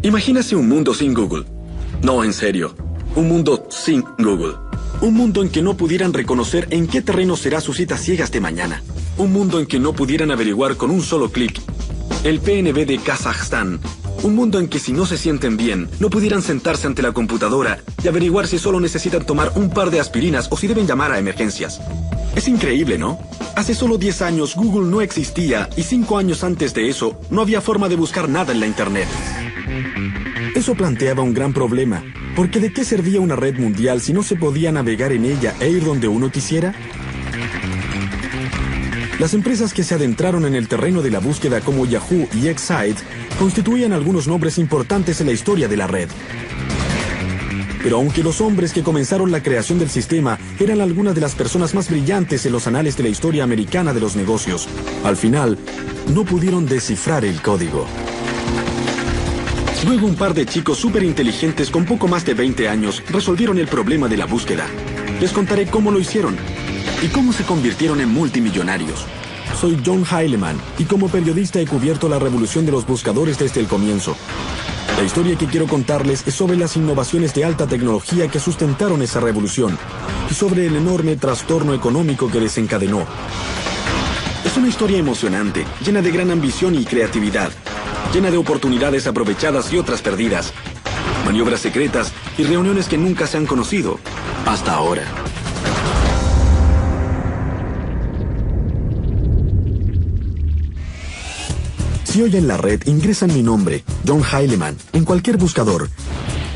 Imagínese un mundo sin Google. No, en serio. Un mundo sin Google. Un mundo en que no pudieran reconocer en qué terreno será su cita ciegas de mañana. Un mundo en que no pudieran averiguar con un solo clic el PNB de Kazajstán. Un mundo en que si no se sienten bien, no pudieran sentarse ante la computadora y averiguar si solo necesitan tomar un par de aspirinas o si deben llamar a emergencias. Es increíble, ¿no? Hace solo 10 años Google no existía y 5 años antes de eso no había forma de buscar nada en la Internet. Eso planteaba un gran problema, porque ¿de qué servía una red mundial si no se podía navegar en ella e ir donde uno quisiera? Las empresas que se adentraron en el terreno de la búsqueda como Yahoo y Excite constituían algunos nombres importantes en la historia de la red. Pero aunque los hombres que comenzaron la creación del sistema eran algunas de las personas más brillantes en los anales de la historia americana de los negocios, al final no pudieron descifrar el código. Luego un par de chicos súper inteligentes con poco más de 20 años resolvieron el problema de la búsqueda. Les contaré cómo lo hicieron y cómo se convirtieron en multimillonarios. Soy John Heilemann y como periodista he cubierto la revolución de los buscadores desde el comienzo. La historia que quiero contarles es sobre las innovaciones de alta tecnología que sustentaron esa revolución y sobre el enorme trastorno económico que desencadenó. Es una historia emocionante, llena de gran ambición y creatividad, llena de oportunidades aprovechadas y otras perdidas, maniobras secretas y reuniones que nunca se han conocido hasta ahora. Si hoy en la red ingresan mi nombre, John Heilemann, en cualquier buscador,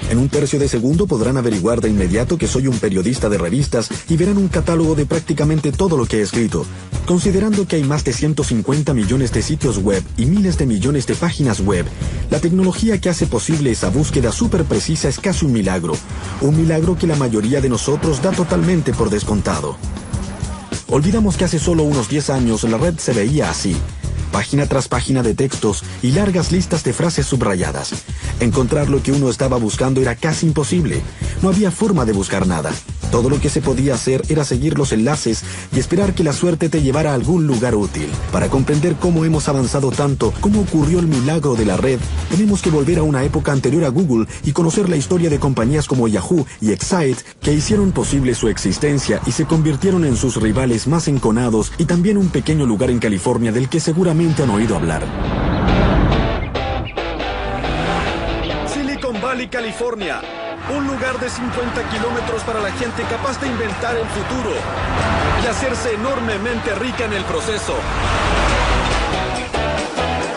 en un tercio de segundo podrán averiguar de inmediato que soy un periodista de revistas y verán un catálogo de prácticamente todo lo que he escrito. Considerando que hay más de 150 millones de sitios web y miles de millones de páginas web, la tecnología que hace posible esa búsqueda súper precisa es casi un milagro. Un milagro que la mayoría de nosotros da totalmente por descontado. Olvidamos que hace solo unos 10 años la red se veía así. Página tras página de textos y largas listas de frases subrayadas. Encontrar lo que uno estaba buscando era casi imposible. No había forma de buscar nada. Todo lo que se podía hacer era seguir los enlaces y esperar que la suerte te llevara a algún lugar útil. Para comprender cómo hemos avanzado tanto, cómo ocurrió el milagro de la red, tenemos que volver a una época anterior a Google y conocer la historia de compañías como Yahoo y Excite que hicieron posible su existencia y se convirtieron en sus rivales más enconados y también un pequeño lugar en California del que seguramente han oído hablar. Silicon Valley, California. Un lugar de 50 kilómetros para la gente capaz de inventar el futuro y hacerse enormemente rica en el proceso.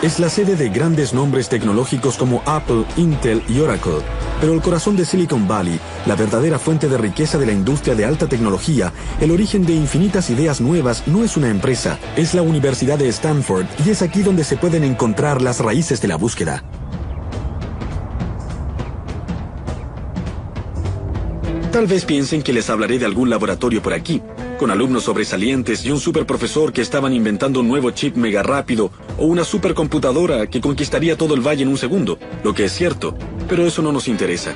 Es la sede de grandes nombres tecnológicos como Apple, Intel y Oracle. Pero el corazón de Silicon Valley, la verdadera fuente de riqueza de la industria de alta tecnología, el origen de infinitas ideas nuevas, no es una empresa, es la Universidad de Stanford y es aquí donde se pueden encontrar las raíces de la búsqueda. Tal vez piensen que les hablaré de algún laboratorio por aquí, con alumnos sobresalientes y un superprofesor que estaban inventando un nuevo chip mega rápido o una supercomputadora que conquistaría todo el valle en un segundo, lo que es cierto, pero eso no nos interesa.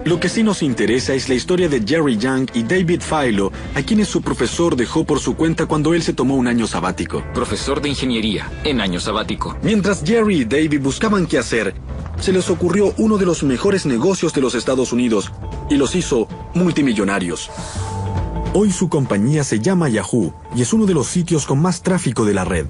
Lo que sí nos interesa es la historia de Jerry Yang y David Filo, a quienes su profesor dejó por su cuenta cuando él se tomó un año sabático. Profesor de ingeniería, en año sabático. Mientras Jerry y David buscaban qué hacer, se les ocurrió uno de los mejores negocios de los Estados Unidos y los hizo multimillonarios. Hoy su compañía se llama Yahoo y es uno de los sitios con más tráfico de la red.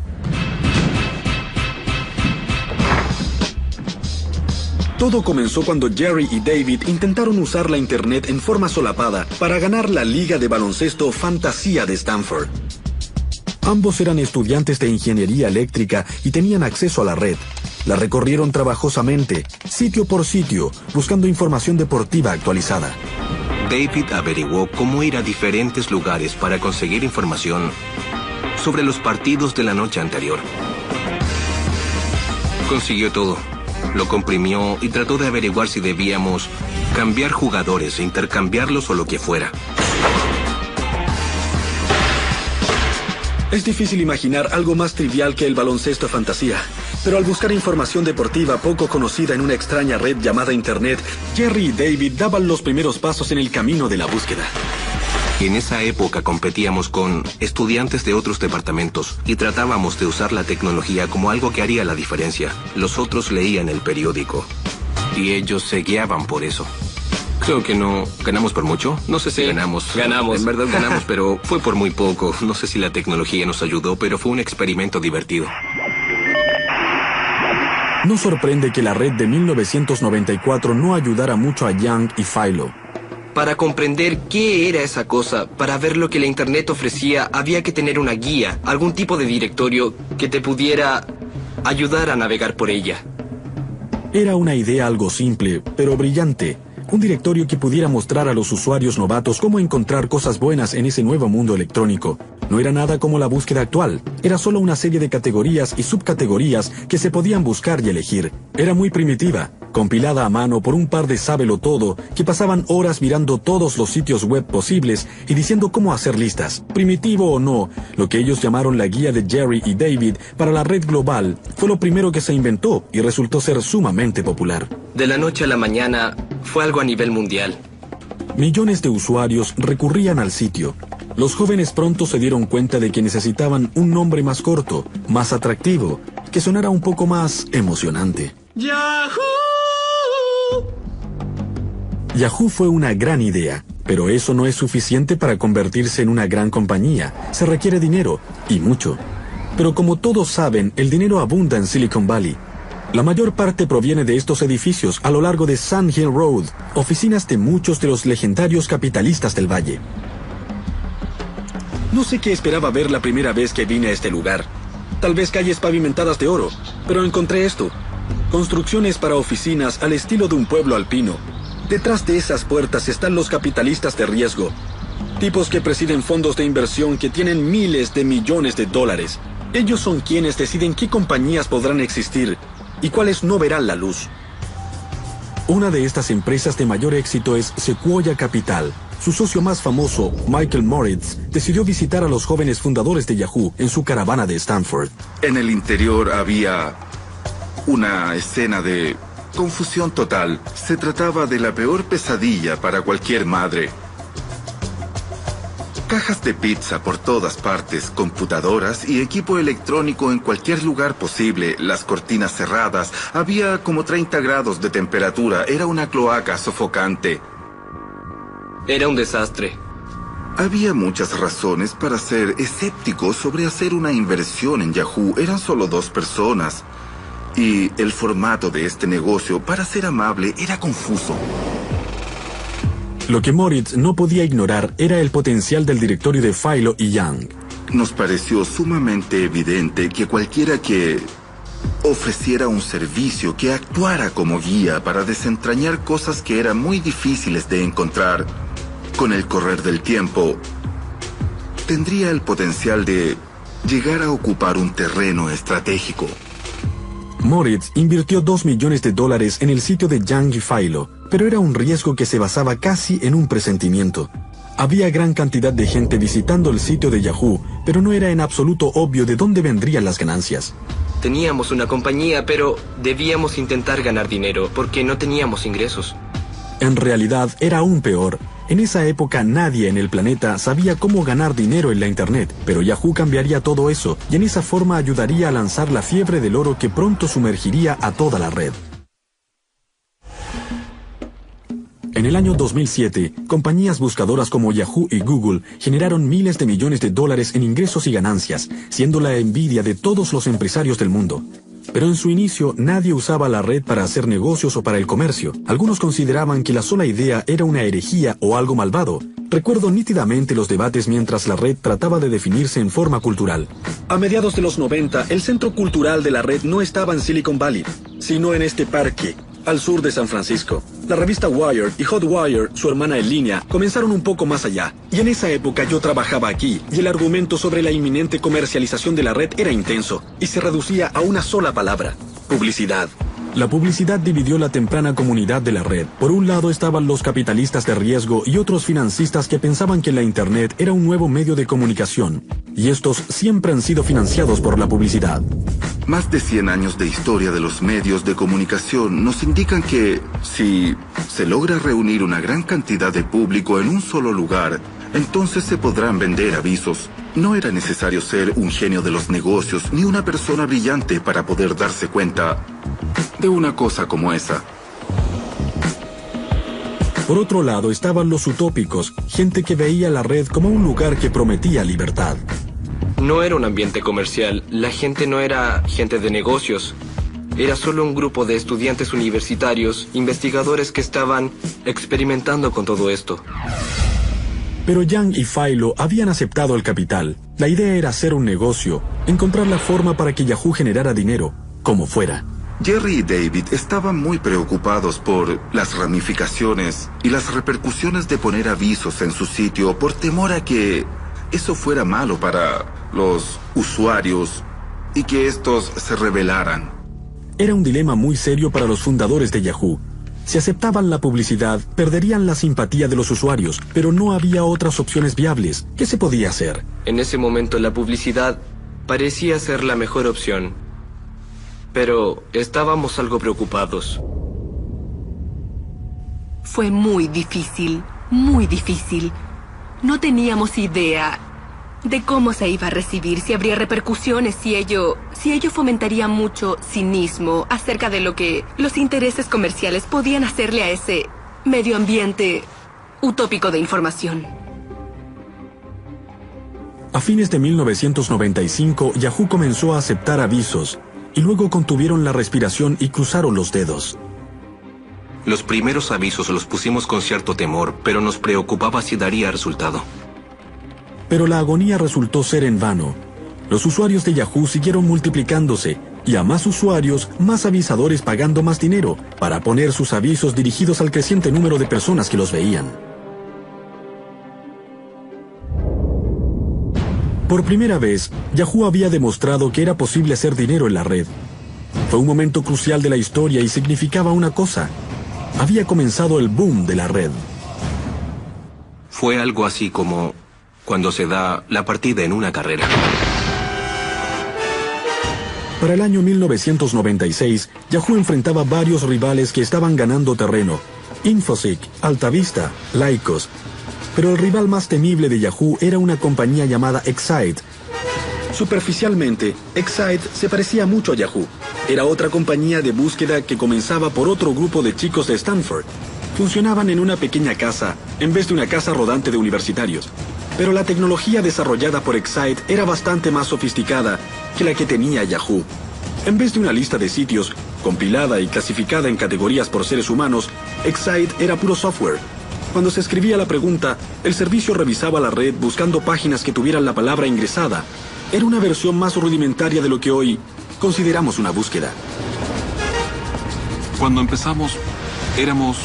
Todo comenzó cuando Jerry y David intentaron usar la internet en forma solapada para ganar la liga de baloncesto Fantasía de Stanford. Ambos eran estudiantes de ingeniería eléctrica y tenían acceso a la red. La recorrieron trabajosamente, sitio por sitio, buscando información deportiva actualizada. David averiguó cómo ir a diferentes lugares para conseguir información sobre los partidos de la noche anterior. Consiguió todo. Lo comprimió y trató de averiguar si debíamos cambiar jugadores, intercambiarlos o lo que fuera. Es difícil imaginar algo más trivial que el baloncesto fantasía, pero al buscar información deportiva poco conocida en una extraña red llamada Internet, Jerry y David daban los primeros pasos en el camino de la búsqueda. Y en esa época competíamos con estudiantes de otros departamentos y tratábamos de usar la tecnología como algo que haría la diferencia. Los otros leían el periódico y ellos se guiaban por eso. Creo que no ganamos por mucho. No sé si ganamos. Ganamos. En verdad ganamos, pero fue por muy poco. No sé si la tecnología nos ayudó, pero fue un experimento divertido. No sorprende que la red de 1994 no ayudara mucho a Young y Philo. Para comprender qué era esa cosa, para ver lo que la Internet ofrecía, había que tener una guía, algún tipo de directorio que te pudiera ayudar a navegar por ella. Era una idea algo simple, pero brillante. Un directorio que pudiera mostrar a los usuarios novatos cómo encontrar cosas buenas en ese nuevo mundo electrónico. No era nada como la búsqueda actual. Era solo una serie de categorías y subcategorías que se podían buscar y elegir. Era muy primitiva, compilada a mano por un par de sábelo-todo que pasaban horas mirando todos los sitios web posibles y diciendo cómo hacer listas. Primitivo o no, lo que ellos llamaron la guía de Jerry y David para la red global fue lo primero que se inventó y resultó ser sumamente popular. De la noche a la mañana, fue algo a nivel mundial. Millones de usuarios recurrían al sitio. Los jóvenes pronto se dieron cuenta de que necesitaban un nombre más corto, más atractivo, que sonara un poco más emocionante. ¡Yahoo! Yahoo fue una gran idea, pero eso no es suficiente para convertirse en una gran compañía. Se requiere dinero, y mucho. Pero como todos saben, el dinero abunda en Silicon Valley. La mayor parte proviene de estos edificios a lo largo de Sand Hill Road, oficinas de muchos de los legendarios capitalistas del valle. No sé qué esperaba ver la primera vez que vine a este lugar. Tal vez calles pavimentadas de oro, pero encontré esto. Construcciones para oficinas al estilo de un pueblo alpino. Detrás de esas puertas están los capitalistas de riesgo. Tipos que presiden fondos de inversión que tienen miles de millones de dólares. Ellos son quienes deciden qué compañías podrán existir y cuáles no verán la luz. Una de estas empresas de mayor éxito es Sequoia Capital. Su socio más famoso, Michael Moritz, decidió visitar a los jóvenes fundadores de Yahoo en su caravana de Stanford. En el interior había una escena de confusión total. Se trataba de la peor pesadilla para cualquier madre. Cajas de pizza por todas partes, computadoras y equipo electrónico en cualquier lugar posible, las cortinas cerradas, había como 30 grados de temperatura, era una cloaca sofocante. Era un desastre. Había muchas razones para ser escéptico sobre hacer una inversión en Yahoo. Eran solo 2 personas. Y el formato de este negocio, para ser amable, era confuso. Lo que Moritz no podía ignorar era el potencial del directorio de Philo y Young. Nos pareció sumamente evidente que cualquiera que ofreciera un servicio que actuara como guía para desentrañar cosas que eran muy difíciles de encontrar, con el correr del tiempo, tendría el potencial de llegar a ocupar un terreno estratégico. Moritz invirtió $2 millones en el sitio de Young y Philo, pero era un riesgo que se basaba casi en un presentimiento. Había gran cantidad de gente visitando el sitio de Yahoo, pero no era en absoluto obvio de dónde vendrían las ganancias. Teníamos una compañía, pero debíamos intentar ganar dinero porque no teníamos ingresos. En realidad, era aún peor. En esa época nadie en el planeta sabía cómo ganar dinero en la Internet, pero Yahoo cambiaría todo eso y en esa forma ayudaría a lanzar la fiebre del oro que pronto sumergiría a toda la red. En el año 2007, compañías buscadoras como Yahoo y Google generaron miles de millones de dólares en ingresos y ganancias, siendo la envidia de todos los empresarios del mundo. Pero en su inicio nadie usaba la red para hacer negocios o para el comercio. Algunos consideraban que la sola idea era una herejía o algo malvado. Recuerdo nítidamente los debates mientras la red trataba de definirse en forma cultural. A mediados de los 90, el centro cultural de la red no estaba en Silicon Valley, sino en este parque, al sur de San Francisco. La revista Wired y Hotwire, su hermana en línea, comenzaron un poco más allá. Y en esa época yo trabajaba aquí, y el argumento sobre la inminente comercialización de la red era intenso, y se reducía a una sola palabra: publicidad. La publicidad dividió la temprana comunidad de la red. Por un lado estaban los capitalistas de riesgo y otros financistas que pensaban que la Internet era un nuevo medio de comunicación, y estos siempre han sido financiados por la publicidad. Más de 100 años de historia de los medios de comunicación nos indican que si se logra reunir una gran cantidad de público en un solo lugar, entonces se podrán vender avisos. No era necesario ser un genio de los negocios ni una persona brillante para poder darse cuenta de una cosa como esa. Por otro lado estaban los utópicos, gente que veía la red como un lugar que prometía libertad. No era un ambiente comercial, la gente no era gente de negocios. Era solo un grupo de estudiantes universitarios, investigadores que estaban experimentando con todo esto. Pero Yang y Philo habían aceptado el capital. La idea era hacer un negocio, encontrar la forma para que Yahoo generara dinero, como fuera. Jerry y David estaban muy preocupados por las ramificaciones y las repercusiones de poner avisos en su sitio por temor a que eso fuera malo para los usuarios y que estos se rebelaran. Era un dilema muy serio para los fundadores de Yahoo. Si aceptaban la publicidad, perderían la simpatía de los usuarios, pero no había otras opciones viables. ¿Qué se podía hacer? En ese momento la publicidad parecía ser la mejor opción. Pero estábamos algo preocupados. Fue muy difícil, muy difícil. No teníamos idea de cómo se iba a recibir, si habría repercusiones, si ello fomentaría mucho cinismo acerca de lo que los intereses comerciales podían hacerle a ese medio ambiente utópico de información. A fines de 1995, Yahoo comenzó a aceptar avisos, y luego contuvieron la respiración y cruzaron los dedos. Los primeros avisos los pusimos con cierto temor, pero nos preocupaba si daría resultado. Pero la agonía resultó ser en vano. Los usuarios de Yahoo siguieron multiplicándose, y a más usuarios, más avisadores pagando más dinero para poner sus avisos dirigidos al creciente número de personas que los veían. Por primera vez, Yahoo había demostrado que era posible hacer dinero en la red. Fue un momento crucial de la historia y significaba una cosa. Había comenzado el boom de la red. Fue algo así como cuando se da la partida en una carrera. Para el año 1996, Yahoo enfrentaba varios rivales que estaban ganando terreno. Infoseek, Altavista, Lycos. Pero el rival más temible de Yahoo era una compañía llamada Excite. Superficialmente, Excite se parecía mucho a Yahoo. Era otra compañía de búsqueda que comenzaba por otro grupo de chicos de Stanford. Funcionaban en una pequeña casa, en vez de una casa rodante de universitarios. Pero la tecnología desarrollada por Excite era bastante más sofisticada que la que tenía Yahoo. En vez de una lista de sitios, compilada y clasificada en categorías por seres humanos, Excite era puro software. Cuando se escribía la pregunta, el servicio revisaba la red buscando páginas que tuvieran la palabra ingresada. Era una versión más rudimentaria de lo que hoy consideramos una búsqueda. Cuando empezamos, éramos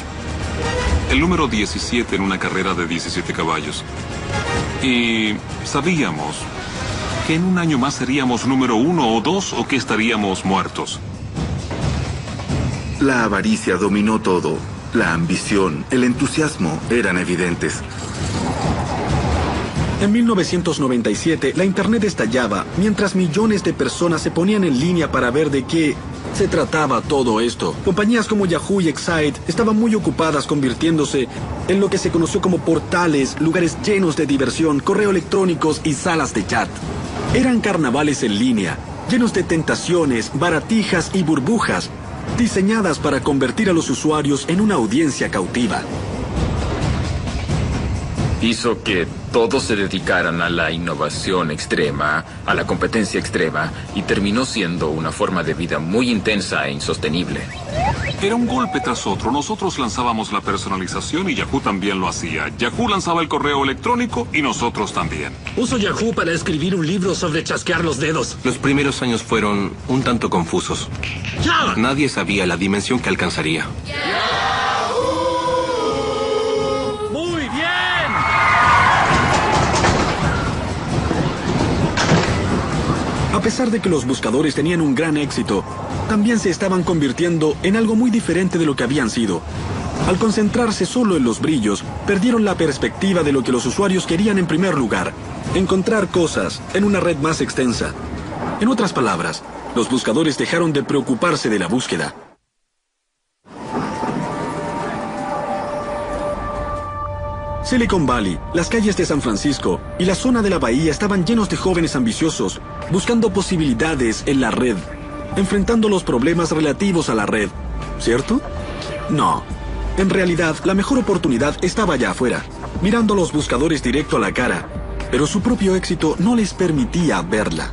el número 17 en una carrera de 17 caballos. Y sabíamos que en un año más seríamos número 1 o 2 o que estaríamos muertos. La avaricia dominó todo. La ambición, el entusiasmo eran evidentes. En 1997, la Internet estallaba, mientras millones de personas se ponían en línea para ver de qué se trataba todo esto. Compañías como Yahoo y Excite estaban muy ocupadas convirtiéndose en lo que se conoció como portales, lugares llenos de diversión, correo electrónicos y salas de chat. Eran carnavales en línea, llenos de tentaciones, baratijas y burbujas, diseñadas para convertir a los usuarios en una audiencia cautiva. Hizo que todos se dedicaran a la innovación extrema, a la competencia extrema, y terminó siendo una forma de vida muy intensa e insostenible. Era un golpe tras otro. Nosotros lanzábamos la personalización y Yahoo también lo hacía. Yahoo lanzaba el correo electrónico y nosotros también. Uso Yahoo para escribir un libro sobre chasquear los dedos. Los primeros años fueron un tanto confusos. ¡Ya! Nadie sabía la dimensión que alcanzaría. ¡Muy bien! A pesar de que los buscadores tenían un gran éxito, también se estaban convirtiendo en algo muy diferente de lo que habían sido. Al concentrarse solo en los brillos, perdieron la perspectiva de lo que los usuarios querían en primer lugar: encontrar cosas en una red más extensa. En otras palabras, los buscadores dejaron de preocuparse de la búsqueda. Silicon Valley, las calles de San Francisco y la zona de la bahía estaban llenos de jóvenes ambiciosos, buscando posibilidades en la red, enfrentando los problemas relativos a la red, ¿cierto? No. En realidad, la mejor oportunidad estaba allá afuera, mirando a los buscadores directo a la cara, pero su propio éxito no les permitía verla.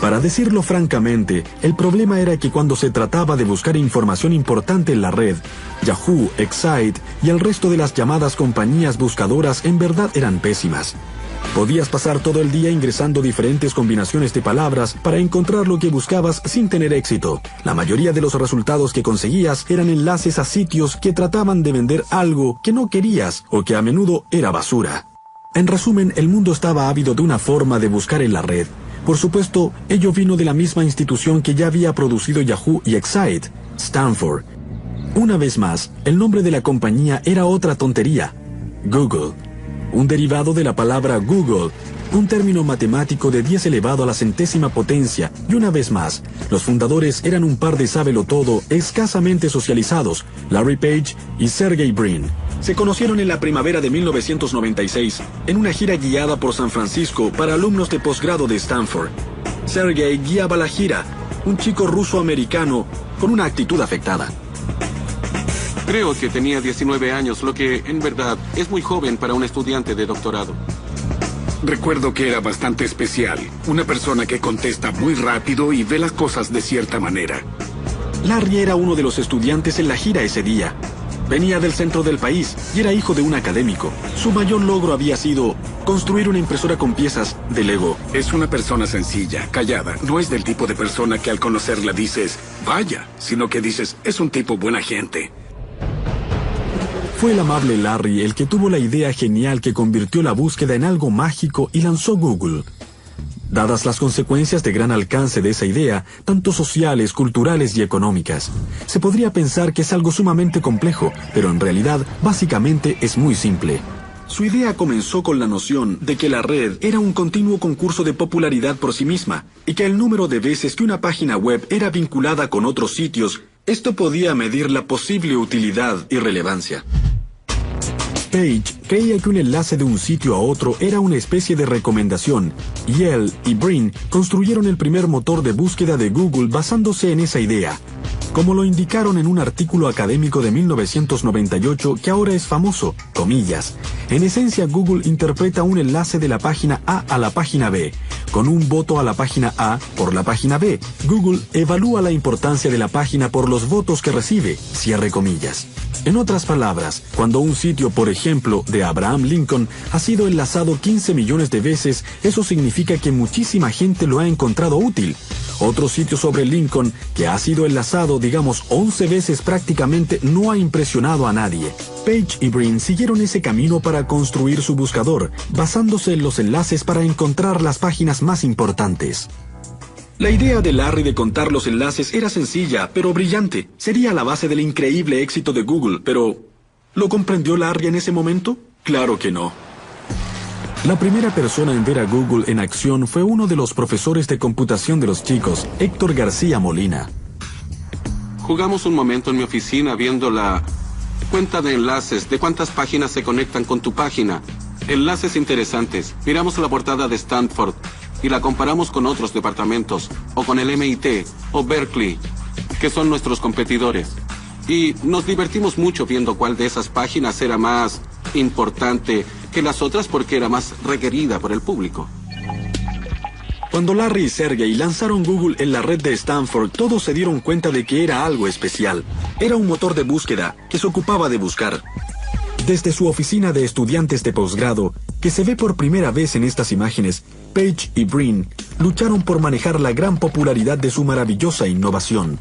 Para decirlo francamente, el problema era que cuando se trataba de buscar información importante en la red, Yahoo, Excite y el resto de las llamadas compañías buscadoras en verdad eran pésimas. Podías pasar todo el día ingresando diferentes combinaciones de palabras para encontrar lo que buscabas sin tener éxito. La mayoría de los resultados que conseguías eran enlaces a sitios que trataban de vender algo que no querías o que a menudo era basura. En resumen, el mundo estaba ávido de una forma de buscar en la red. Por supuesto, ello vino de la misma institución que ya había producido Yahoo y Excite, Stanford. Una vez más, el nombre de la compañía era otra tontería: Google. Un derivado de la palabra Google, un término matemático de 10 elevado a la centésima potencia, y una vez más, los fundadores eran un par de sábelo-todo escasamente socializados, Larry Page y Sergey Brin. Se conocieron en la primavera de 1996, en una gira guiada por San Francisco para alumnos de posgrado de Stanford. Sergey guiaba la gira, un chico ruso-americano con una actitud afectada. Creo que tenía 19 años, lo que, en verdad, es muy joven para un estudiante de doctorado. Recuerdo que era bastante especial. Una persona que contesta muy rápido y ve las cosas de cierta manera. Larry era uno de los estudiantes en la gira ese día. Venía del centro del país y era hijo de un académico. Su mayor logro había sido construir una impresora con piezas de Lego. Es una persona sencilla, callada. No es del tipo de persona que al conocerla dices, vaya, sino que dices, es un tipo buena gente. Fue el amable Larry el que tuvo la idea genial que convirtió la búsqueda en algo mágico y lanzó Google. Dadas las consecuencias de gran alcance de esa idea, tanto sociales, culturales y económicas, se podría pensar que es algo sumamente complejo, pero en realidad, básicamente es muy simple. Su idea comenzó con la noción de que la red era un continuo concurso de popularidad por sí misma, y que el número de veces que una página web era vinculada con otros sitios, esto podía medir la posible utilidad y relevancia. Page creía que un enlace de un sitio a otro era una especie de recomendación, y él y Brin construyeron el primer motor de búsqueda de Google basándose en esa idea, como lo indicaron en un artículo académico de 1998 que ahora es famoso, comillas. En esencia, Google interpreta un enlace de la página A a la página B. Con un voto a la página A por la página B, Google evalúa la importancia de la página por los votos que recibe, cierre comillas. En otras palabras, cuando un sitio, por ejemplo, de Abraham Lincoln, ha sido enlazado 15 millones de veces, eso significa que muchísima gente lo ha encontrado útil. Otro sitio sobre Lincoln, que ha sido enlazado, digamos, 11 veces prácticamente, no ha impresionado a nadie. Page y Brin siguieron ese camino para construir su buscador, basándose en los enlaces para encontrar las páginas más importantes. La idea de Larry de contar los enlaces era sencilla, pero brillante. Sería la base del increíble éxito de Google, pero ¿lo comprendió Larry en ese momento? Claro que no. La primera persona en ver a Google en acción fue uno de los profesores de computación de los chicos, Héctor García Molina. Jugamos un momento en mi oficina viendo la cuenta de enlaces, de cuántas páginas se conectan con tu página. Enlaces interesantes. Miramos la portada de Stanford y la comparamos con otros departamentos, o con el MIT, o Berkeley, que son nuestros competidores. Y nos divertimos mucho viendo cuál de esas páginas era más importante que las otras porque era más requerida por el público. Cuando Larry y Sergey lanzaron Google en la red de Stanford, todos se dieron cuenta de que era algo especial. Era un motor de búsqueda que se ocupaba de buscar. Desde su oficina de estudiantes de posgrado, que se ve por primera vez en estas imágenes, Page y Brin lucharon por manejar la gran popularidad de su maravillosa innovación.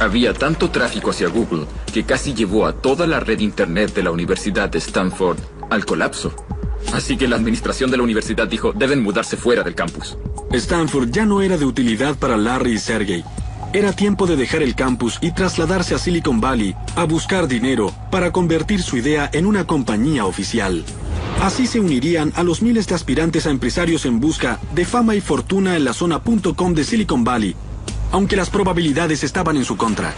Había tanto tráfico hacia Google que casi llevó a toda la red Internet de la Universidad de Stanford al colapso. Así que la administración de la universidad dijo, deben mudarse fuera del campus. Stanford ya no era de utilidad para Larry y Sergey. Era tiempo de dejar el campus y trasladarse a Silicon Valley a buscar dinero para convertir su idea en una compañía oficial. Así se unirían a los miles de aspirantes a empresarios en busca de fama y fortuna en la zona .com de Silicon Valley, aunque las probabilidades estaban en su contra.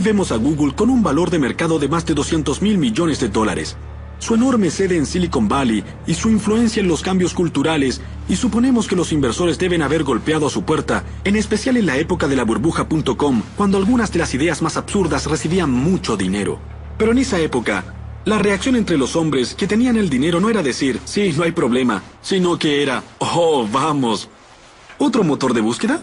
Hoy vemos a Google con un valor de mercado de más de $200.000 millones. Su enorme sede en Silicon Valley y su influencia en los cambios culturales, y suponemos que los inversores deben haber golpeado a su puerta, en especial en la época de la burbuja.com, cuando algunas de las ideas más absurdas recibían mucho dinero. Pero en esa época, la reacción entre los hombres que tenían el dinero no era decir, sí, no hay problema, sino que era, oh, vamos. ¿Otro motor de búsqueda?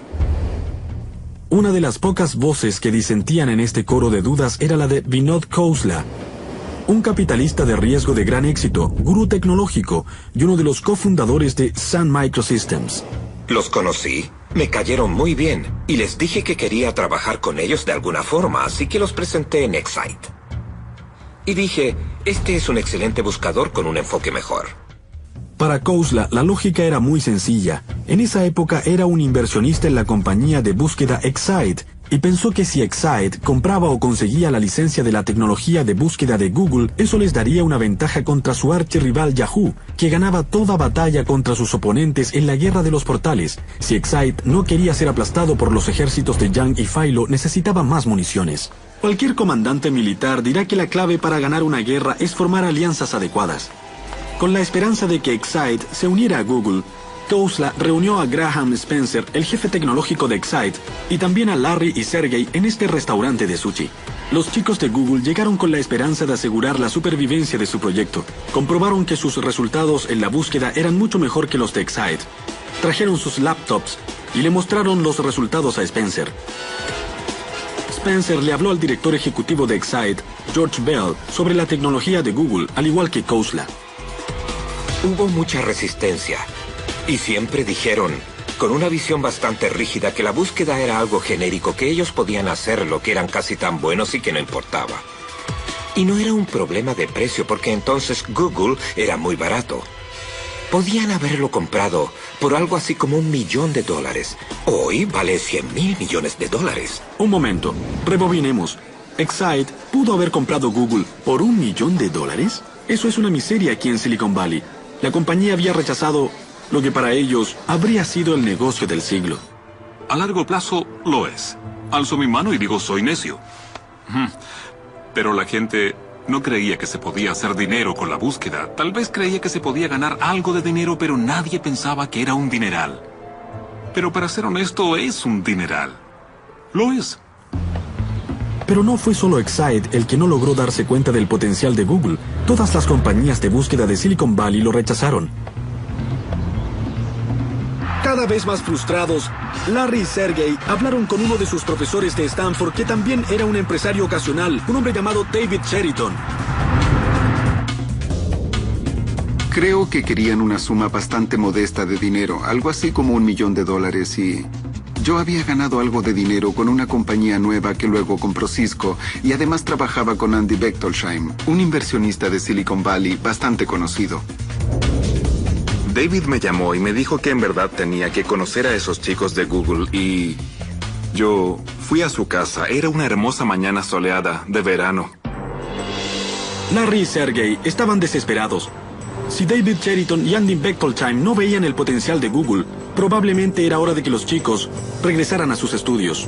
Una de las pocas voces que disentían en este coro de dudas era la de Vinod Khosla, un capitalista de riesgo de gran éxito, gurú tecnológico y uno de los cofundadores de Sun Microsystems. Los conocí, me cayeron muy bien y les dije que quería trabajar con ellos de alguna forma, así que los presenté en Excite. Y dije, este es un excelente buscador con un enfoque mejor. Para Khosla, la lógica era muy sencilla. En esa época era un inversionista en la compañía de búsqueda Excite, y pensó que si Excite compraba o conseguía la licencia de la tecnología de búsqueda de Google, eso les daría una ventaja contra su archirrival Yahoo, que ganaba toda batalla contra sus oponentes en la guerra de los portales. Si Excite no quería ser aplastado por los ejércitos de Yang y Philo, necesitaba más municiones. Cualquier comandante militar dirá que la clave para ganar una guerra es formar alianzas adecuadas. Con la esperanza de que Excite se uniera a Google, Khosla reunió a Graham Spencer, el jefe tecnológico de Excite, y también a Larry y Sergey en este restaurante de sushi. Los chicos de Google llegaron con la esperanza de asegurar la supervivencia de su proyecto. Comprobaron que sus resultados en la búsqueda eran mucho mejor que los de Excite. Trajeron sus laptops y le mostraron los resultados a Spencer. Spencer le habló al director ejecutivo de Excite, George Bell, sobre la tecnología de Google, al igual que Khosla. Hubo mucha resistencia. Y siempre dijeron, con una visión bastante rígida, que la búsqueda era algo genérico, que ellos podían hacerlo, que eran casi tan buenos y que no importaba. Y no era un problema de precio, porque entonces Google era muy barato. Podían haberlo comprado por algo así como $1 millón. Hoy vale $100.000 millones. Un momento, rebobinemos. Excite pudo haber comprado Google por $1 millón. Eso es una miseria aquí en Silicon Valley. La compañía había rechazado lo que para ellos habría sido el negocio del siglo. A largo plazo, lo es. Alzo mi mano y digo, soy necio. Pero la gente no creía que se podía hacer dinero con la búsqueda. Tal vez creía que se podía ganar algo de dinero, pero nadie pensaba que era un dineral. Pero para ser honesto, es un dineral. Lo es. Pero no fue solo Excite el que no logró darse cuenta del potencial de Google. Todas las compañías de búsqueda de Silicon Valley lo rechazaron. Cada vez más frustrados, Larry y Sergey hablaron con uno de sus profesores de Stanford, que también era un empresario ocasional, un hombre llamado David Cheriton. Creo que querían una suma bastante modesta de dinero, algo así como $1 millón, y yo había ganado algo de dinero con una compañía nueva que luego compró Cisco, y además trabajaba con Andy Bechtolsheim, un inversionista de Silicon Valley bastante conocido. David me llamó y me dijo que en verdad tenía que conocer a esos chicos de Google y yo fui a su casa. Era una hermosa mañana soleada de verano. Larry y Sergey estaban desesperados. Si David Cheriton y Andy Bechtolsheim no veían el potencial de Google, probablemente era hora de que los chicos regresaran a sus estudios.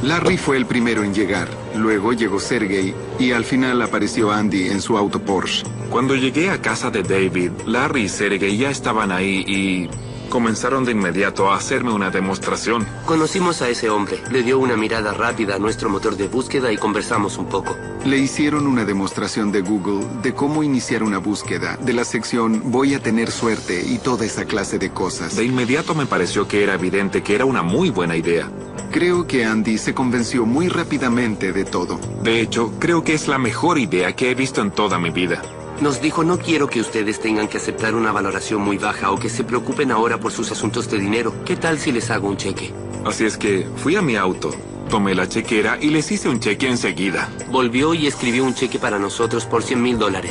Larry fue el primero en llegar, luego llegó Sergey y al final apareció Andy en su auto Porsche. Cuando llegué a casa de David, Larry y Sergey ya estaban ahí y comenzaron de inmediato a hacerme una demostración. Conocimos a ese hombre, le dio una mirada rápida a nuestro motor de búsqueda y conversamos un poco. Le hicieron una demostración de Google, de cómo iniciar una búsqueda, de la sección voy a tener suerte y toda esa clase de cosas. De inmediato me pareció que era evidente que era una muy buena idea. Creo que Andy se convenció muy rápidamente de todo. De hecho, creo que es la mejor idea que he visto en toda mi vida. Nos dijo, no quiero que ustedes tengan que aceptar una valoración muy baja o que se preocupen ahora por sus asuntos de dinero. ¿Qué tal si les hago un cheque? Así es que fui a mi auto, tomé la chequera y les hice un cheque enseguida. Volvió y escribió un cheque para nosotros por $100.000.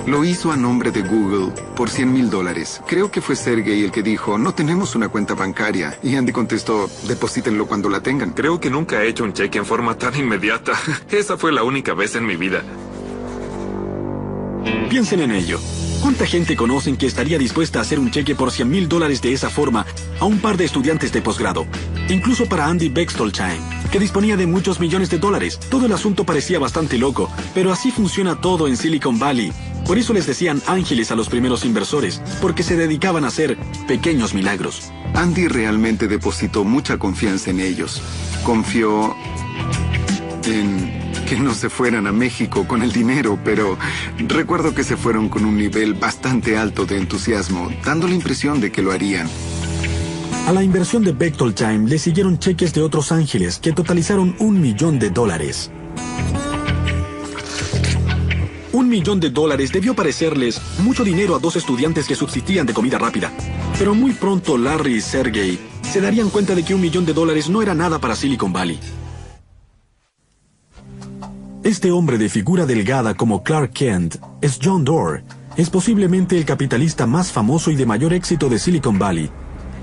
Lo hizo a nombre de Google por $100.000. Creo que fue Sergey el que dijo, no tenemos una cuenta bancaria. Y Andy contestó, deposítenlo cuando la tengan. Creo que nunca he hecho un cheque en forma tan inmediata. Esa fue la única vez en mi vida. Piensen en ello. ¿Cuánta gente conocen que estaría dispuesta a hacer un cheque por $100.000 de esa forma a un par de estudiantes de posgrado? incluso para Andy Bechtolsheim, que disponía de muchos millones de dólares. Todo el asunto parecía bastante loco, pero así funciona todo en Silicon Valley. Por eso les decían ángeles a los primeros inversores, porque se dedicaban a hacer pequeños milagros. Andy realmente depositó mucha confianza en ellos. Confió en que no se fueran a México con el dinero, pero recuerdo que se fueron con un nivel bastante alto de entusiasmo, dando la impresión de que lo harían. A la inversión de Bechtolsheim le siguieron cheques de otros ángeles que totalizaron $1 millón. $1 millón debió parecerles mucho dinero a dos estudiantes que subsistían de comida rápida. Pero muy pronto Larry y Sergey se darían cuenta de que $1 millón no era nada para Silicon Valley. Este hombre de figura delgada como Clark Kent es John Doerr. Es posiblemente el capitalista más famoso y de mayor éxito de Silicon Valley.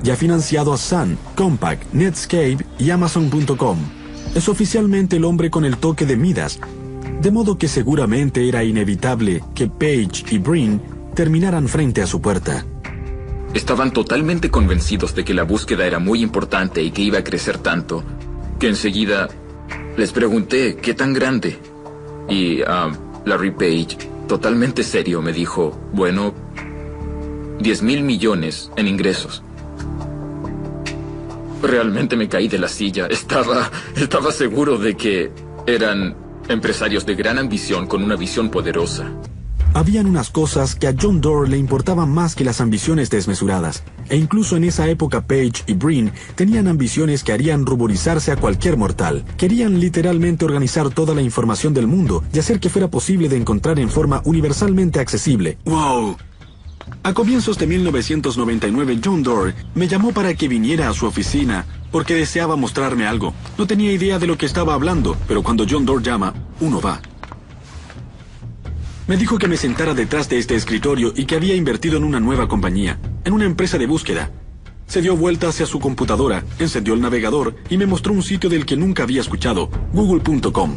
Y ha financiado a Sun, Compaq, Netscape y Amazon.com. Es oficialmente el hombre con el toque de Midas, de modo que seguramente era inevitable que Page y Brin terminaran frente a su puerta. Estaban totalmente convencidos de que la búsqueda era muy importante y que iba a crecer tanto, que enseguida les pregunté qué tan grande. Y Larry Page, totalmente serio, me dijo, bueno, 10,000 millones en ingresos. Realmente me caí de la silla. Estaba seguro de que eran empresarios de gran ambición con una visión poderosa. Habían unas cosas que a John Doerr le importaban más que las ambiciones desmesuradas. E incluso en esa época Page y Brin tenían ambiciones que harían ruborizarse a cualquier mortal. Querían literalmente organizar toda la información del mundo y hacer que fuera posible de encontrar en forma universalmente accesible. ¡Wow! A comienzos de 1999, John Doerr me llamó para que viniera a su oficina porque deseaba mostrarme algo. No tenía idea de lo que estaba hablando, pero cuando John Doerr llama, uno va. Me dijo que me sentara detrás de este escritorio y que había invertido en una nueva compañía, en una empresa de búsqueda. Se dio vuelta hacia su computadora, encendió el navegador y me mostró un sitio del que nunca había escuchado, Google.com.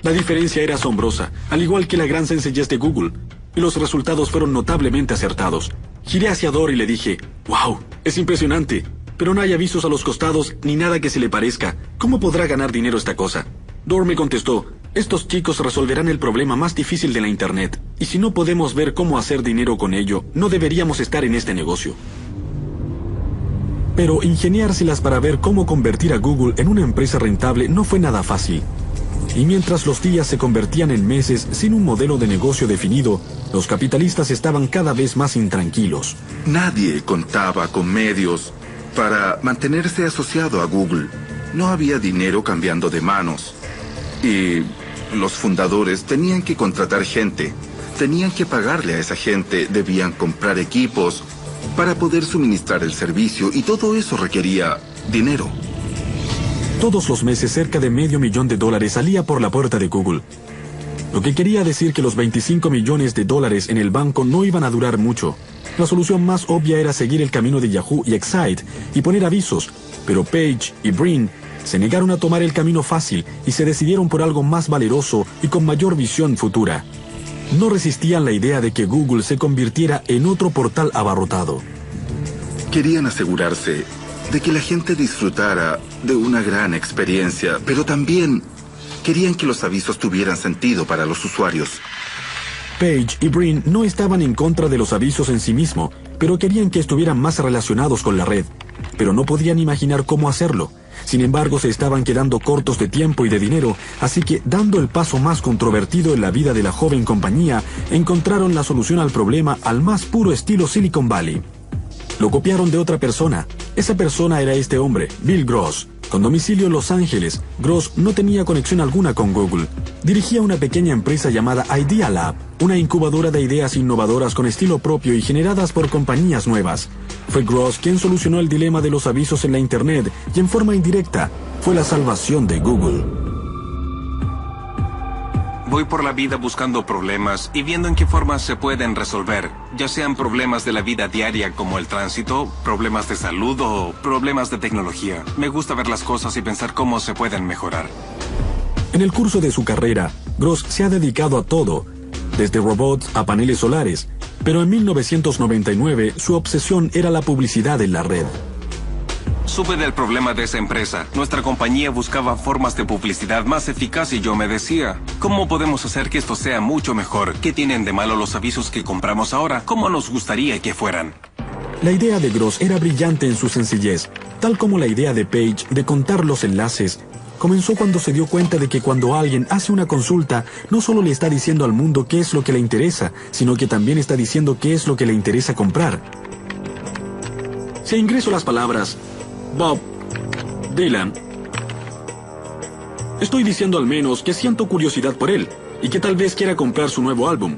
La diferencia era asombrosa, al igual que la gran sencillez de Google, y los resultados fueron notablemente acertados. Giré hacia Doerr y le dije, «¡Wow! Es impresionante! Pero no hay avisos a los costados ni nada que se le parezca. ¿Cómo podrá ganar dinero esta cosa?» Doerr me contestó, «Estos chicos resolverán el problema más difícil de la Internet, y si no podemos ver cómo hacer dinero con ello, no deberíamos estar en este negocio». Pero ingeniárselas para ver cómo convertir a Google en una empresa rentable no fue nada fácil. Y mientras los días se convertían en meses sin un modelo de negocio definido, los capitalistas estaban cada vez más intranquilos. Nadie contaba con medios para mantenerse asociado a Google. No había dinero cambiando de manos. Y los fundadores tenían que contratar gente. Tenían que pagarle a esa gente. Debían comprar equipos para poder suministrar el servicio. Y todo eso requería dinero. Todos los meses cerca de $500 millones salía por la puerta de Google. Lo que quería decir que los $25 millones en el banco no iban a durar mucho. La solución más obvia era seguir el camino de Yahoo y Excite y poner avisos, pero Page y Brin se negaron a tomar el camino fácil y se decidieron por algo más valeroso y con mayor visión futura. No resistían la idea de que Google se convirtiera en otro portal abarrotado. Querían asegurarse de que la gente disfrutara de una gran experiencia, pero también querían que los avisos tuvieran sentido para los usuarios. Page y Brin no estaban en contra de los avisos en sí mismo, pero querían que estuvieran más relacionados con la red. Pero no podían imaginar cómo hacerlo. Sin embargo, se estaban quedando cortos de tiempo y de dinero, así que, dando el paso más controvertido en la vida de la joven compañía, encontraron la solución al problema al más puro estilo Silicon Valley. Lo copiaron de otra persona. Esa persona era este hombre, Bill Gross. Con domicilio en Los Ángeles, Gross no tenía conexión alguna con Google. Dirigía una pequeña empresa llamada Idea Lab, una incubadora de ideas innovadoras con estilo propio y generadas por compañías nuevas. Fue Gross quien solucionó el dilema de los avisos en la Internet y en forma indirecta fue la salvación de Google. Voy por la vida buscando problemas y viendo en qué formas se pueden resolver, ya sean problemas de la vida diaria como el tránsito, problemas de salud o problemas de tecnología. Me gusta ver las cosas y pensar cómo se pueden mejorar. En el curso de su carrera, Gross se ha dedicado a todo, desde robots a paneles solares, pero en 1999 su obsesión era la publicidad en la red. Supe del problema de esa empresa. Nuestra compañía buscaba formas de publicidad más eficaz y yo me decía, ¿cómo podemos hacer que esto sea mucho mejor? ¿Qué tienen de malo los avisos que compramos ahora? ¿Cómo nos gustaría que fueran? La idea de Gross era brillante en su sencillez, tal como la idea de Page de contar los enlaces. Comenzó cuando se dio cuenta de que cuando alguien hace una consulta, no solo le está diciendo al mundo qué es lo que le interesa, sino que también está diciendo qué es lo que le interesa comprar. Si ingreso las palabras Bob Dylan, estoy diciendo al menos que siento curiosidad por él y que tal vez quiera comprar su nuevo álbum.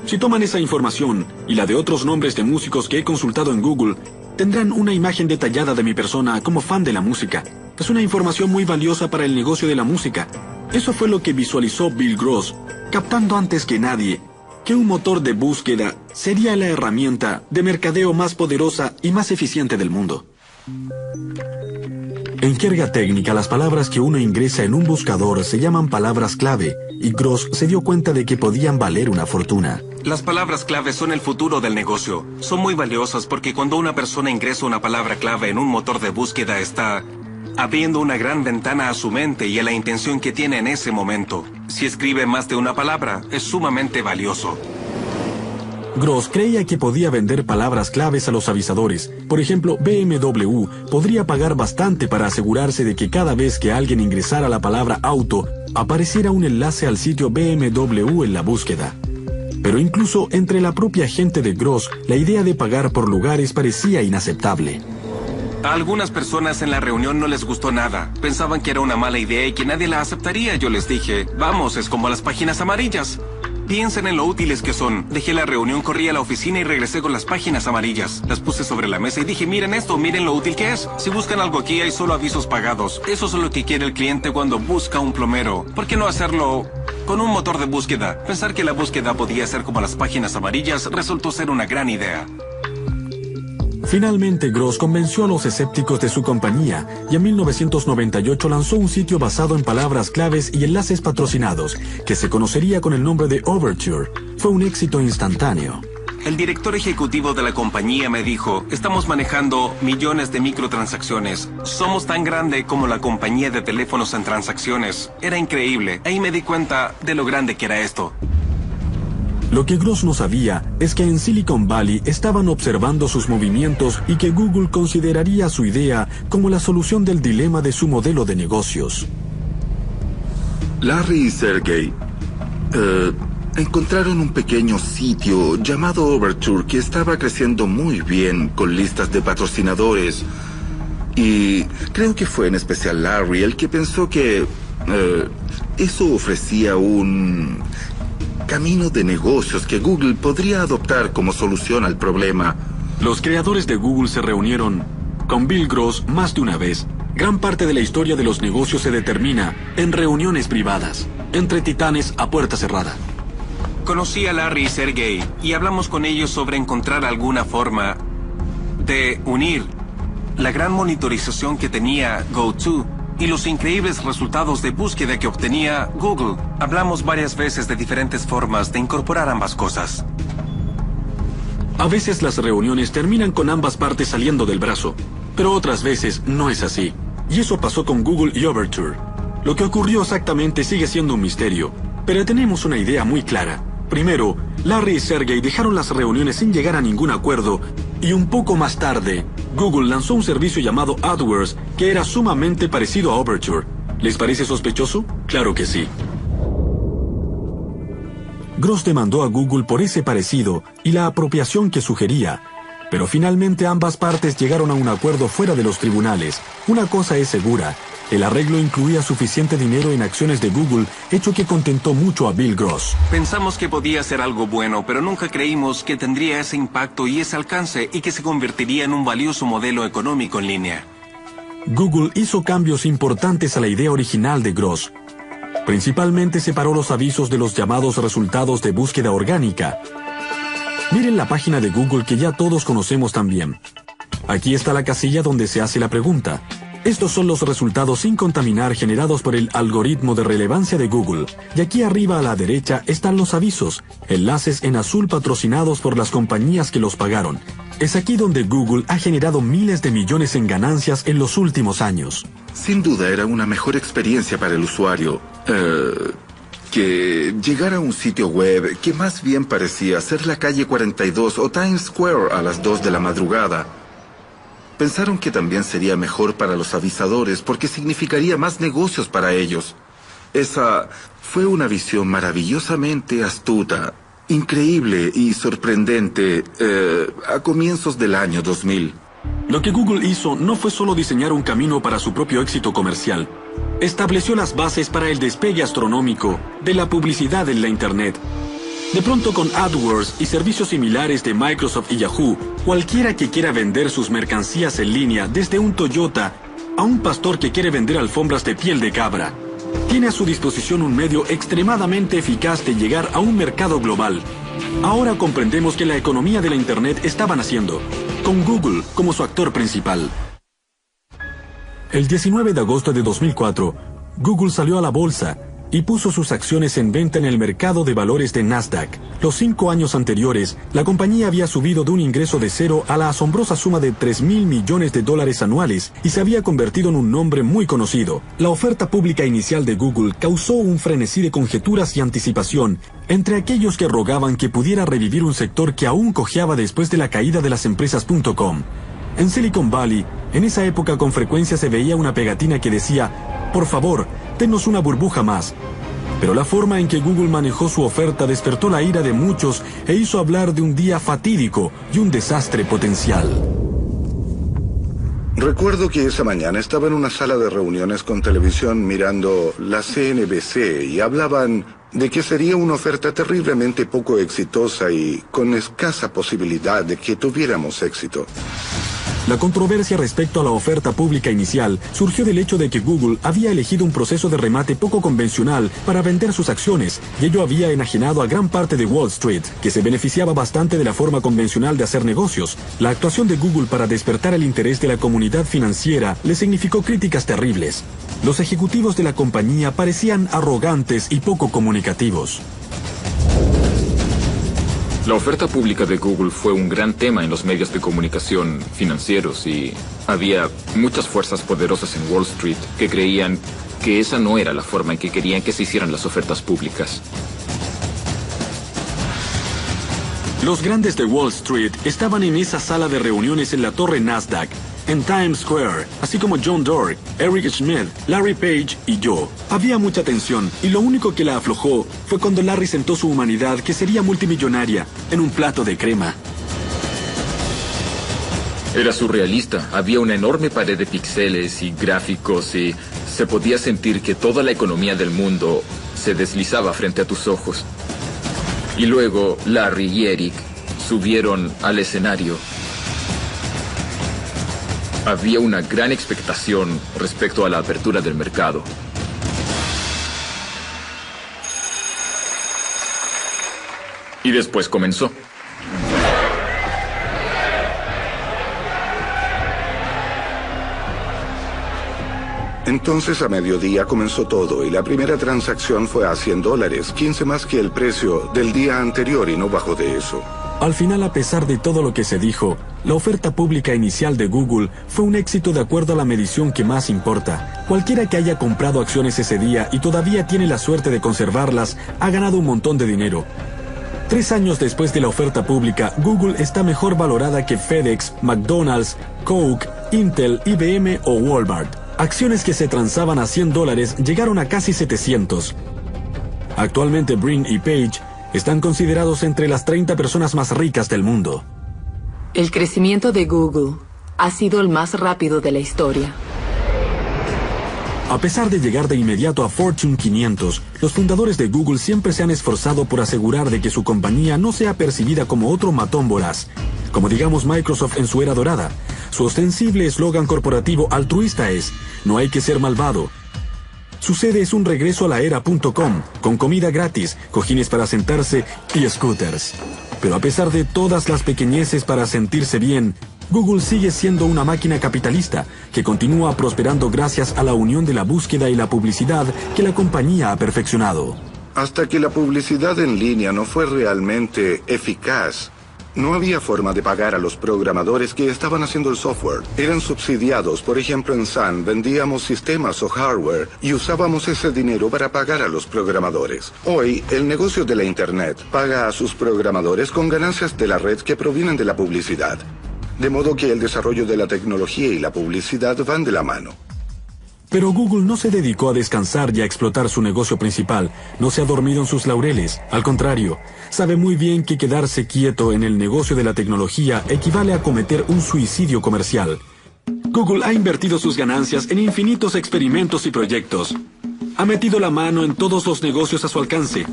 Si toman esa información y la de otros nombres de músicos que he consultado en Google, tendrán una imagen detallada de mi persona como fan de la música. Es una información muy valiosa para el negocio de la música. Eso fue lo que visualizó Bill Gross, captando antes que nadie que un motor de búsqueda sería la herramienta de mercadeo más poderosa y más eficiente del mundo. En jerga técnica, las palabras que uno ingresa en un buscador se llaman palabras clave, y Gross se dio cuenta de que podían valer una fortuna. Las palabras clave son el futuro del negocio. Son muy valiosas porque cuando una persona ingresa una palabra clave en un motor de búsqueda está abriendo una gran ventana a su mente y a la intención que tiene en ese momento. Si escribe más de una palabra, es sumamente valioso. Gross creía que podía vender palabras claves a los avisadores. Por ejemplo, BMW podría pagar bastante para asegurarse de que cada vez que alguien ingresara la palabra auto, apareciera un enlace al sitio BMW en la búsqueda. Pero incluso entre la propia gente de Gross, la idea de pagar por lugares parecía inaceptable. A algunas personas en la reunión no les gustó nada. Pensaban que era una mala idea y que nadie la aceptaría. Yo les dije, vamos, es como las páginas amarillas. Piensen en lo útiles que son. Dejé la reunión, corrí a la oficina y regresé con las páginas amarillas. Las puse sobre la mesa y dije, miren esto, miren lo útil que es. Si buscan algo aquí, hay solo avisos pagados. Eso es lo que quiere el cliente cuando busca un plomero. ¿Por qué no hacerlo con un motor de búsqueda? Pensar que la búsqueda podía ser como las páginas amarillas resultó ser una gran idea. Finalmente, Gross convenció a los escépticos de su compañía y en 1998 lanzó un sitio basado en palabras claves y enlaces patrocinados, que se conocería con el nombre de Overture. Fue un éxito instantáneo. El director ejecutivo de la compañía me dijo, estamos manejando millones de microtransacciones. Somos tan grande como la compañía de teléfonos en transacciones. Era increíble. Ahí me di cuenta de lo grande que era esto. Lo que Gross no sabía es que en Silicon Valley estaban observando sus movimientos y que Google consideraría su idea como la solución del dilema de su modelo de negocios. Larry y Sergey encontraron un pequeño sitio llamado Overture que estaba creciendo muy bien con listas de patrocinadores. Y creo que fue en especial Larry el que pensó que eso ofrecía un camino de negocios que Google podría adoptar como solución al problema. Los creadores de Google se reunieron con Bill Gross más de una vez. Gran parte de la historia de los negocios se determina en reuniones privadas, entre titanes a puerta cerrada. Conocí a Larry y Sergey y hablamos con ellos sobre encontrar alguna forma de unir la gran monitorización que tenía GoTo y los increíbles resultados de búsqueda que obtenía Google. Hablamos varias veces de diferentes formas de incorporar ambas cosas. A veces las reuniones terminan con ambas partes saliendo del brazo, pero otras veces no es así. Y eso pasó con Google y Overture. Lo que ocurrió exactamente sigue siendo un misterio, pero tenemos una idea muy clara. Primero, Larry y Sergey dejaron las reuniones sin llegar a ningún acuerdo, y un poco más tarde, Google lanzó un servicio llamado AdWords que era sumamente parecido a Overture. ¿Les parece sospechoso? Claro que sí. Gross demandó a Google por ese parecido y la apropiación que sugería, pero finalmente ambas partes llegaron a un acuerdo fuera de los tribunales. Una cosa es segura, el arreglo incluía suficiente dinero en acciones de Google, hecho que contentó mucho a Bill Gross. Pensamos que podía ser algo bueno, pero nunca creímos que tendría ese impacto y ese alcance y que se convertiría en un valioso modelo económico en línea. Google hizo cambios importantes a la idea original de Gross. Principalmente separó los avisos de los llamados resultados de búsqueda orgánica. Miren la página de Google que ya todos conocemos también. Aquí está la casilla donde se hace la pregunta. Estos son los resultados sin contaminar generados por el algoritmo de relevancia de Google. Y aquí arriba a la derecha están los avisos, enlaces en azul patrocinados por las compañías que los pagaron. Es aquí donde Google ha generado miles de millones en ganancias en los últimos años. Sin duda era una mejor experiencia para el usuario que llegar a un sitio web que más bien parecía ser la calle 42 o Times Square a las 2 de la madrugada. Pensaron que también sería mejor para los avisadores porque significaría más negocios para ellos. Esa fue una visión maravillosamente astuta, increíble y sorprendente a comienzos del año 2000. Lo que Google hizo no fue solo diseñar un camino para su propio éxito comercial. Estableció las bases para el despegue astronómico de la publicidad en la Internet. De pronto, con AdWords y servicios similares de Microsoft y Yahoo, cualquiera que quiera vender sus mercancías en línea, desde un Toyota a un pastor que quiere vender alfombras de piel de cabra, tiene a su disposición un medio extremadamente eficaz de llegar a un mercado global. Ahora comprendemos que la economía de la Internet estaba naciendo, con Google como su actor principal. El 19 de agosto de 2004, Google salió a la bolsa y puso sus acciones en venta en el mercado de valores de Nasdaq. Los 5 años anteriores, la compañía había subido de un ingreso de cero a la asombrosa suma de $3.000 millones anuales y se había convertido en un nombre muy conocido. La oferta pública inicial de Google causó un frenesí de conjeturas y anticipación entre aquellos que rogaban que pudiera revivir un sector que aún cojeaba después de la caída de las empresas .com. En Silicon Valley, en esa época con frecuencia se veía una pegatina que decía: por favor, denos una burbuja más. Pero la forma en que Google manejó su oferta despertó la ira de muchos e hizo hablar de un día fatídico y un desastre potencial. Recuerdo que esa mañana estaba en una sala de reuniones con televisión mirando la CNBC y hablaban de que sería una oferta terriblemente poco exitosa y con escasa posibilidad de que tuviéramos éxito. La controversia respecto a la oferta pública inicial surgió del hecho de que Google había elegido un proceso de remate poco convencional para vender sus acciones, y ello había enajenado a gran parte de Wall Street, que se beneficiaba bastante de la forma convencional de hacer negocios. La actuación de Google para despertar el interés de la comunidad financiera le significó críticas terribles. Los ejecutivos de la compañía parecían arrogantes y poco comunicativos. La oferta pública de Google fue un gran tema en los medios de comunicación financieros y había muchas fuerzas poderosas en Wall Street que creían que esa no era la forma en que querían que se hicieran las ofertas públicas. Los grandes de Wall Street estaban en esa sala de reuniones en la torre Nasdaq, en Times Square, así como John Doerr, Eric Schmidt, Larry Page y yo. Había mucha tensión, y lo único que la aflojó fue cuando Larry sentó su humanidad, que sería multimillonaria, en un plato de crema. Era surrealista. Había una enorme pared de píxeles y gráficos y se podía sentir que toda la economía del mundo se deslizaba frente a tus ojos. Y luego Larry y Eric subieron al escenario. Había una gran expectación respecto a la apertura del mercado. Y después comenzó. Entonces a mediodía comenzó todo y la primera transacción fue a $100, 15 más que el precio del día anterior y no bajó de eso. Al final, a pesar de todo lo que se dijo, la oferta pública inicial de Google fue un éxito de acuerdo a la medición que más importa. Cualquiera que haya comprado acciones ese día y todavía tiene la suerte de conservarlas, ha ganado un montón de dinero. 3 años después de la oferta pública, Google está mejor valorada que FedEx, McDonald's, Coke, Intel, IBM o Walmart. Acciones que se transaban a $100 llegaron a casi 700. Actualmente Brin y Page están considerados entre las 30 personas más ricas del mundo. El crecimiento de Google ha sido el más rápido de la historia. A pesar de llegar de inmediato a Fortune 500, los fundadores de Google siempre se han esforzado por asegurar de que su compañía no sea percibida como otro matón voraz, como digamos Microsoft en su era dorada. Su ostensible eslogan corporativo altruista es: no hay que ser malvado. Su sede es un regreso a la era.com, con comida gratis, cojines para sentarse y scooters. Pero a pesar de todas las pequeñeces para sentirse bien, Google sigue siendo una máquina capitalista que continúa prosperando gracias a la unión de la búsqueda y la publicidad que la compañía ha perfeccionado. Hasta que la publicidad en línea no fue realmente eficaz, No había forma de pagar a los programadores que estaban haciendo el software. Eran subsidiados. Por ejemplo, en Sun vendíamos sistemas o hardware y usábamos ese dinero para pagar a los programadores. Hoy, el negocio de la Internet paga a sus programadores con ganancias de la red que provienen de la publicidad. De modo que el desarrollo de la tecnología y la publicidad van de la mano. Pero Google no se dedicó a descansar y a explotar su negocio principal. No se ha dormido en sus laureles. Al contrario, sabe muy bien que quedarse quieto en el negocio de la tecnología equivale a cometer un suicidio comercial. Google ha invertido sus ganancias en infinitos experimentos y proyectos. Ha metido la mano en todos los negocios a su alcance.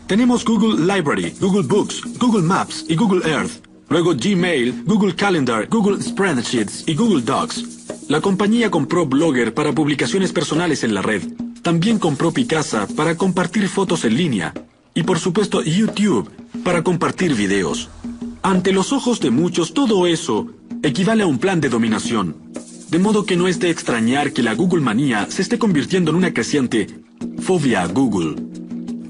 Tenemos Google Library, Google Books, Google Maps y Google Earth. Luego Gmail, Google Calendar, Google Spreadsheets y Google Docs. La compañía compró Blogger para publicaciones personales en la red. También compró Picasa para compartir fotos en línea. Y por supuesto YouTube para compartir videos. Ante los ojos de muchos, todo eso equivale a un plan de dominación. De modo que no es de extrañar que la Google manía se esté convirtiendo en una creciente fobia a Google.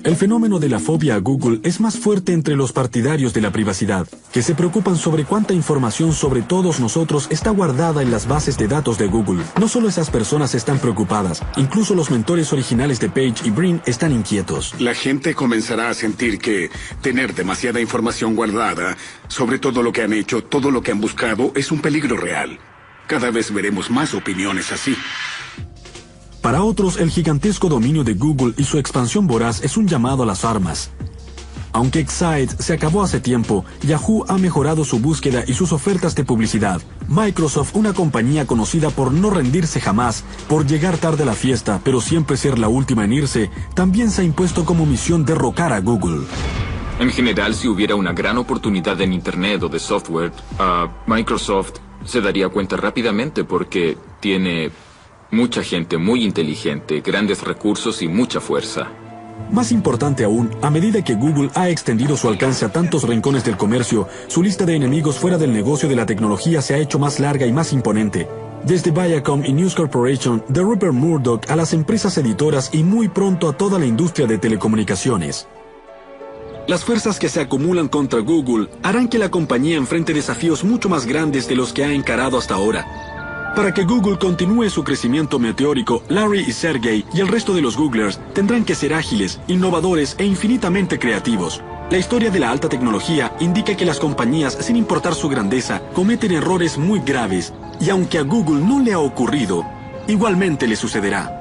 El fenómeno de la fobia a Google es más fuerte entre los partidarios de la privacidad, que se preocupan sobre cuánta información sobre todos nosotros está guardada en las bases de datos de Google. No solo esas personas están preocupadas, incluso los mentores originales de Page y Brin están inquietos. La gente comenzará a sentir que tener demasiada información guardada sobre todo lo que han hecho, todo lo que han buscado, es un peligro real. Cada vez veremos más opiniones así. Para otros, el gigantesco dominio de Google y su expansión voraz es un llamado a las armas. Aunque Excite se acabó hace tiempo, Yahoo ha mejorado su búsqueda y sus ofertas de publicidad. Microsoft, una compañía conocida por no rendirse jamás, por llegar tarde a la fiesta, pero siempre ser la última en irse, también se ha impuesto como misión derrocar a Google. En general, si hubiera una gran oportunidad en Internet o de software, Microsoft se daría cuenta rápidamente porque tiene mucha gente muy inteligente, grandes recursos y mucha fuerza. Más importante aún, a medida que Google ha extendido su alcance a tantos rincones del comercio, su lista de enemigos fuera del negocio de la tecnología se ha hecho más larga y más imponente. Desde Viacom y News Corporation, de Rupert Murdoch a las empresas editoras y muy pronto a toda la industria de telecomunicaciones. Las fuerzas que se acumulan contra Google harán que la compañía enfrente desafíos mucho más grandes de los que ha encarado hasta ahora. Para que Google continúe su crecimiento meteórico, Larry y Sergey y el resto de los Googlers tendrán que ser ágiles, innovadores e infinitamente creativos. La historia de la alta tecnología indica que las compañías, sin importar su grandeza, cometen errores muy graves, y aunque a Google no le ha ocurrido, igualmente le sucederá.